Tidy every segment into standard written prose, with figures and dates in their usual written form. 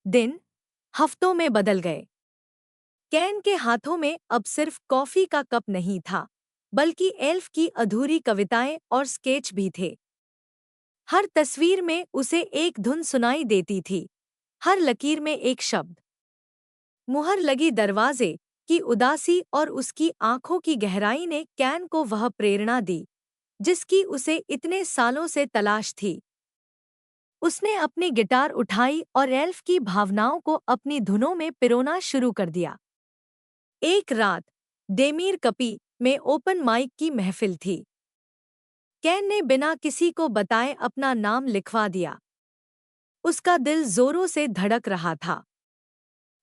दिन हफ्तों में बदल गए। कैन के हाथों में अब सिर्फ कॉफी का कप नहीं था, बल्कि एल्फ की अधूरी कविताएं और स्केच भी थे। हर तस्वीर में उसे एक धुन सुनाई देती थी, हर लकीर में एक शब्द। मुहर लगी दरवाजे की उदासी और उसकी आंखों की गहराई ने कैन को वह प्रेरणा दी जिसकी उसे इतने सालों से तलाश थी। उसने अपनी गिटार उठाई और एल्फ की भावनाओं को अपनी धुनों में पिरोना शुरू कर दिया। एक रात डेमीर कपी में ओपन माइक की महफिल थी। कैन ने बिना किसी को बताए अपना नाम लिखवा दिया। उसका दिल जोरों से धड़क रहा था।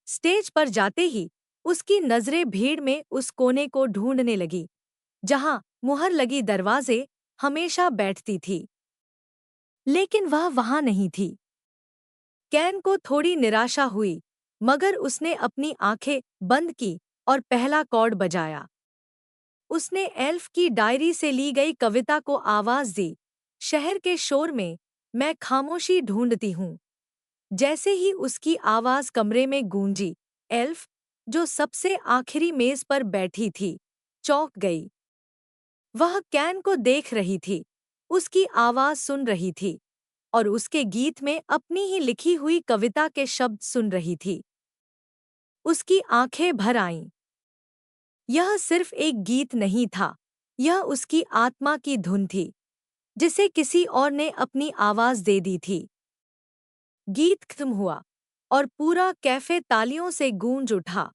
स्टेज पर जाते ही उसकी नजरें भीड़ में उस कोने को ढूंढने लगी जहां मुहर लगी दरवाजे हमेशा बैठती थी। लेकिन वह वहां नहीं थी। कैन को थोड़ी निराशा हुई, मगर उसने अपनी आंखें बंद की और पहला कॉर्ड बजाया। उसने एल्फ की डायरी से ली गई कविता को आवाज दी, शहर के शोर में मैं खामोशी ढूंढती हूँ। जैसे ही उसकी आवाज कमरे में गूंजी, एल्फ, जो सबसे आखिरी मेज पर बैठी थी, चौंक गई। वह कैन को देख रही थी, उसकी आवाज सुन रही थी और उसके गीत में अपनी ही लिखी हुई कविता के शब्द सुन रही थी। उसकी आंखें भर आईं। यह सिर्फ एक गीत नहीं था, यह उसकी आत्मा की धुन थी, जिसे किसी और ने अपनी आवाज दे दी थी। गीत खत्म हुआ और पूरा कैफे तालियों से गूंज उठा।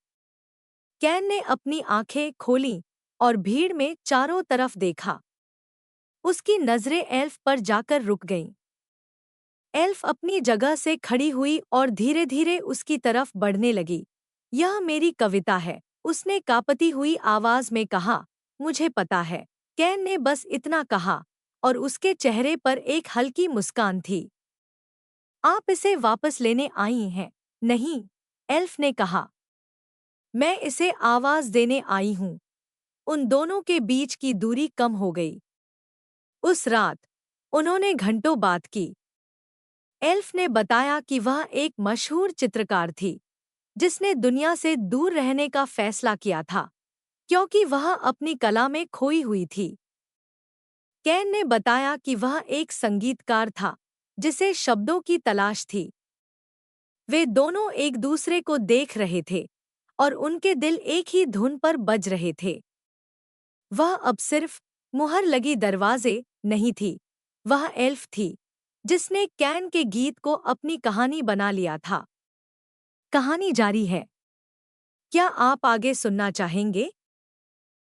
कैन ने अपनी आंखें खोलीं और भीड़ में चारों तरफ देखा। उसकी नजरें एल्फ पर जाकर रुक गईं। एल्फ अपनी जगह से खड़ी हुई और धीरे-धीरे उसकी तरफ बढ़ने लगी। यह मेरी कविता है, उसने कांपती हुई आवाज में कहा। मुझे पता है, कैन ने बस इतना कहा और उसके चेहरे पर एक हल्की मुस्कान थी। आप इसे वापस लेने आई हैं? नहीं, एल्फ ने कहा। मैं इसे आवाज देने आई हूँ। उन दोनों के बीच की दूरी कम हो गई। उस रात उन्होंने घंटों बात की। एल्फ ने बताया कि वह एक मशहूर चित्रकार थी जिसने दुनिया से दूर रहने का फैसला किया था क्योंकि वह अपनी कला में खोई हुई थी। कैन ने बताया कि वह एक संगीतकार था जिसे शब्दों की तलाश थी। वे दोनों एक दूसरे को देख रहे थे और उनके दिल एक ही धुन पर बज रहे थे। वह अब सिर्फ मुहर लगी दरवाजे नहीं थी, वह एल्फ थी जिसने कैन के गीत को अपनी कहानी बना लिया था। कहानी जारी है। क्या आप आगे सुनना चाहेंगे?